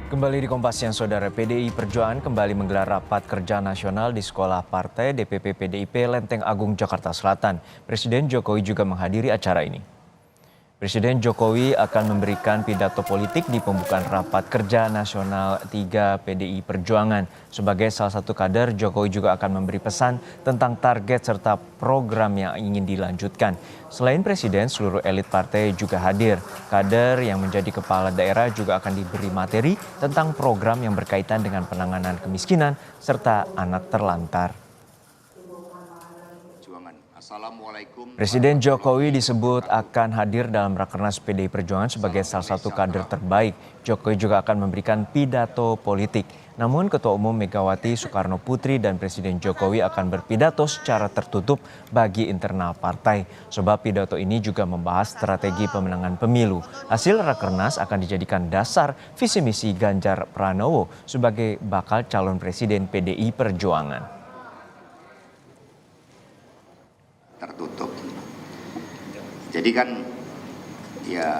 Kembali di Kompas Siang, Saudara. PDI Perjuangan kembali menggelar rapat kerja nasional di Sekolah Partai DPP PDIP Lenteng Agung, Jakarta Selatan. Presiden Jokowi juga menghadiri acara ini. Presiden Jokowi akan memberikan pidato politik di pembukaan rapat kerja nasional 3 PDI Perjuangan. Sebagai salah satu kader, Jokowi juga akan memberi pesan tentang target serta program yang ingin dilanjutkan. Selain presiden, seluruh elit partai juga hadir. Kader yang menjadi kepala daerah juga akan diberi materi tentang program yang berkaitan dengan penanganan kemiskinan serta anak terlantar. Presiden Jokowi disebut akan hadir dalam Rakernas PDI Perjuangan sebagai salah satu kader terbaik. Jokowi juga akan memberikan pidato politik. Namun Ketua Umum Megawati Soekarno Putri dan Presiden Jokowi akan berpidato secara tertutup bagi internal partai. Sebab pidato ini juga membahas strategi pemenangan pemilu. Hasil Rakernas akan dijadikan dasar visi misi Ganjar Pranowo sebagai bakal calon presiden PDI Perjuangan. Tertutup. Jadi kan ya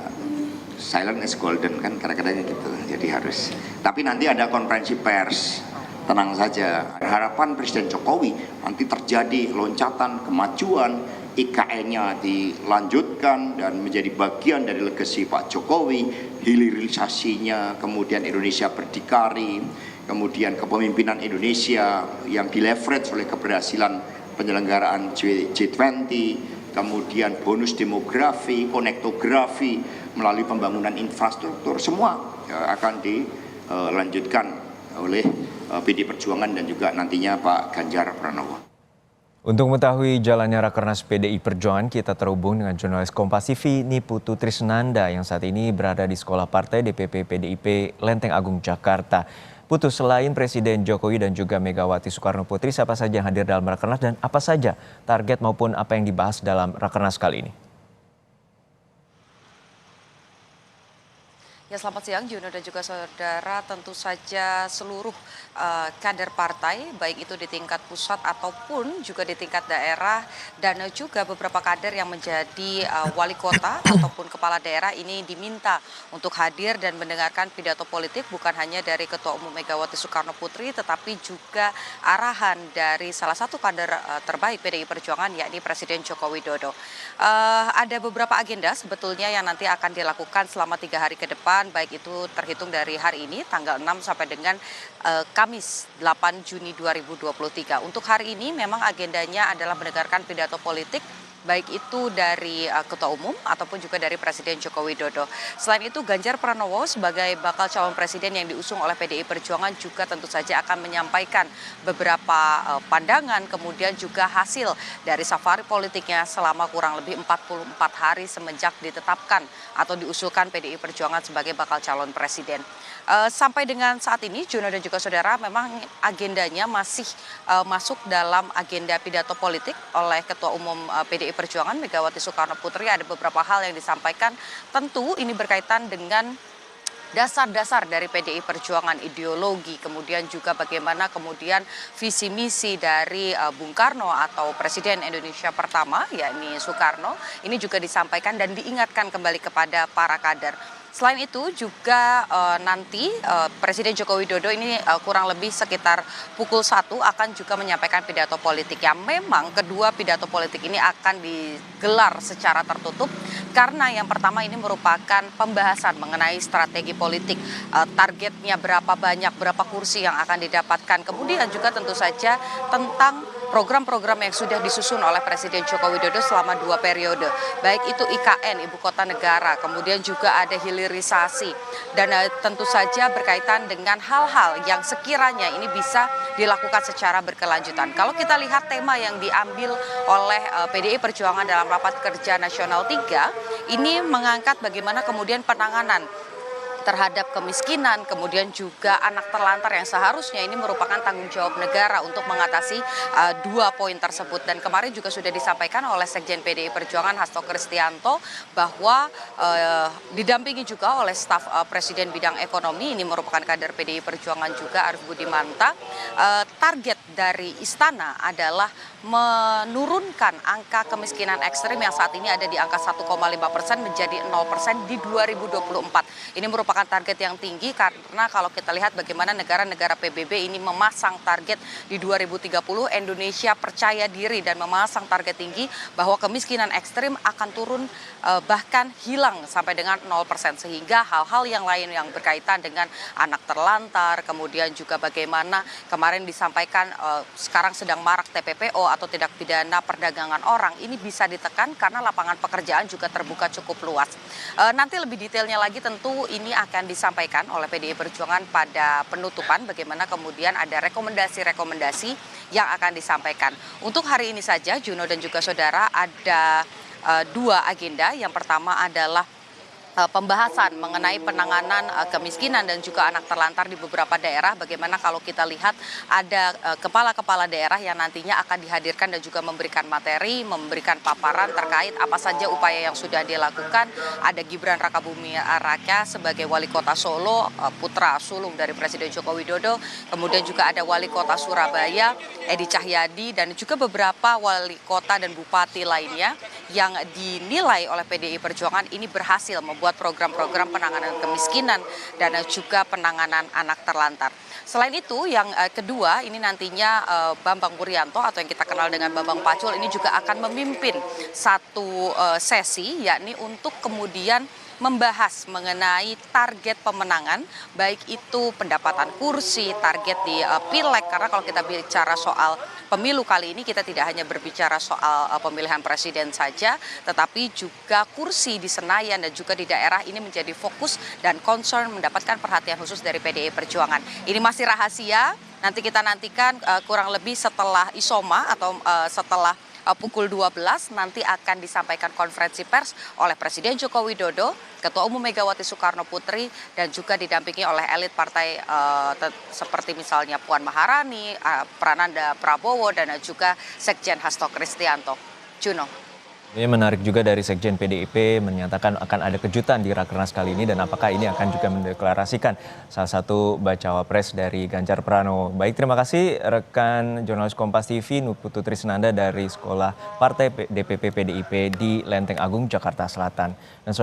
silent is golden kan kadang-kadang gitu. Jadi harus. Tapi nanti ada konferensi pers. Tenang saja. Harapan Presiden Jokowi nanti terjadi loncatan kemajuan, IKN-nya dilanjutkan dan menjadi bagian dari legasi Pak Jokowi, hilirisasinya, kemudian Indonesia berdikari, kemudian kepemimpinan Indonesia yang dileverage oleh keberhasilan penyelenggaraan G20, kemudian bonus demografi, konektografi, melalui pembangunan infrastruktur, semua akan dilanjutkan oleh PDI Perjuangan dan juga nantinya Pak Ganjar Pranowo. Untuk mengetahui jalannya Rakernas PDI Perjuangan, kita terhubung dengan jurnalis Kompas TV Niputu Trisnanda yang saat ini berada di Sekolah Partai DPP PDIP Lenteng Agung, Jakarta. Putu, selain Presiden Jokowi dan juga Megawati Soekarno Putri, siapa saja yang hadir dalam Rakernas dan apa saja target maupun apa yang dibahas dalam Rakernas kali ini? Ya, selamat siang Juno dan juga saudara. Tentu saja seluruh kader partai, baik itu di tingkat pusat ataupun juga di tingkat daerah, dan juga beberapa kader yang menjadi wali kota ataupun kepala daerah ini diminta untuk hadir dan mendengarkan pidato politik bukan hanya dari Ketua Umum Megawati Soekarno Putri, tetapi juga arahan dari salah satu kader terbaik PDI Perjuangan, yakni Presiden Joko Widodo. Ada beberapa agenda sebetulnya yang nanti akan dilakukan selama 3 hari ke depan, baik itu terhitung dari hari ini tanggal 6 sampai dengan Kamis 8 Juni 2023. Untuk hari ini memang agendanya adalah mendengarkan pidato politik baik itu dari Ketua Umum ataupun juga dari Presiden Joko Widodo. Selain itu, Ganjar Pranowo sebagai bakal calon presiden yang diusung oleh PDI Perjuangan juga tentu saja akan menyampaikan beberapa pandangan, kemudian juga hasil dari safari politiknya selama kurang lebih 44 hari semenjak ditetapkan atau diusulkan PDI Perjuangan sebagai bakal calon presiden. Sampai dengan saat ini, Juno dan juga saudara, memang agendanya masih masuk dalam agenda pidato politik oleh Ketua Umum PDI Perjuangan Megawati Soekarno Putri. Ada beberapa hal yang disampaikan, tentu ini berkaitan dengan dasar-dasar dari PDI Perjuangan, ideologi, kemudian juga bagaimana kemudian visi misi dari Bung Karno atau Presiden Indonesia pertama, yakni Soekarno, ini juga disampaikan dan diingatkan kembali kepada para kader. Selain itu juga nanti Presiden Joko Widodo ini kurang lebih sekitar pukul 1 akan juga menyampaikan pidato politik, yang memang kedua pidato politik ini akan digelar secara tertutup karena yang pertama ini merupakan pembahasan mengenai strategi politik, targetnya berapa banyak, berapa kursi yang akan didapatkan, kemudian juga tentu saja tentang program-program yang sudah disusun oleh Presiden Joko Widodo selama 2 periode, baik itu IKN, Ibu Kota Negara, kemudian juga ada hilirisasi, dan tentu saja berkaitan dengan hal-hal yang sekiranya ini bisa dilakukan secara berkelanjutan. Kalau kita lihat tema yang diambil oleh PDI Perjuangan dalam Rapat Kerja Nasional 3, ini mengangkat bagaimana kemudian penanganan terhadap kemiskinan, kemudian juga anak terlantar yang seharusnya ini merupakan tanggung jawab negara untuk mengatasi 2 poin tersebut. Dan kemarin juga sudah disampaikan oleh Sekjen PDI Perjuangan Hasto Kristianto bahwa didampingi juga oleh staf Presiden bidang ekonomi, ini merupakan kader PDI Perjuangan juga, Arief Budimanta. Target dari istana adalah menurunkan angka kemiskinan ekstrim yang saat ini ada di angka 1,5% menjadi 0% di 2024. Ini merupakan merupakan target yang tinggi karena kalau kita lihat bagaimana negara-negara PBB ini memasang target di 2030, Indonesia percaya diri dan memasang target tinggi bahwa kemiskinan ekstrim akan turun bahkan hilang sampai dengan 0%, sehingga hal-hal yang lain yang berkaitan dengan anak terlantar, kemudian juga bagaimana kemarin disampaikan sekarang sedang marak TPPO atau tindak pidana perdagangan orang, ini bisa ditekan karena lapangan pekerjaan juga terbuka cukup luas. Nanti lebih detailnya lagi tentu ini akan disampaikan oleh PDI Perjuangan pada penutupan, bagaimana kemudian ada rekomendasi-rekomendasi yang akan disampaikan. Untuk hari ini saja, Juno dan juga saudara, ada dua agenda. Yang pertama adalah pembahasan mengenai penanganan kemiskinan dan juga anak terlantar di beberapa daerah. Bagaimana kalau kita lihat ada kepala-kepala daerah yang nantinya akan dihadirkan dan juga memberikan materi, memberikan paparan terkait apa saja upaya yang sudah dilakukan. Ada Gibran Rakabuming Raka sebagai Wali Kota Solo, putra sulung dari Presiden Joko Widodo. Kemudian juga ada Wali Kota Surabaya, Edi Cahyadi, dan juga beberapa wali kota dan bupati lainnya yang dinilai oleh PDI Perjuangan ini berhasil membuat program-program penanganan kemiskinan dan juga penanganan anak terlantar. Selain itu, yang kedua ini nantinya Bambang Wuryanto atau yang kita kenal dengan Bambang Pacul ini juga akan memimpin satu sesi, yakni untuk kemudian membahas mengenai target pemenangan, baik itu pendapatan kursi, target di pileg, karena kalau kita bicara soal pemilu kali ini kita tidak hanya berbicara soal pemilihan presiden saja, tetapi juga kursi di Senayan dan juga di daerah ini menjadi fokus dan concern mendapatkan perhatian khusus dari PDI Perjuangan. Ini masih rahasia, nanti kita nantikan kurang lebih setelah Isoma atau setelah pukul 12 nanti akan disampaikan konferensi pers oleh Presiden Joko Widodo, Ketua Umum Megawati Soekarno Putri, dan juga didampingi oleh elit partai seperti misalnya Puan Maharani, Prananda Prabowo, dan juga Sekjen Hasto Kristianto. Juno. Ini menarik juga dari Sekjen PDIP menyatakan akan ada kejutan di Rakernas kali ini, dan apakah ini akan juga mendeklarasikan salah satu bacawa pres dari Ganjar Pranowo. Baik, terima kasih rekan jurnalis Kompas TV Putu Trisnanda dari Sekolah Partai DPP PDIP di Lenteng Agung, Jakarta Selatan. Dan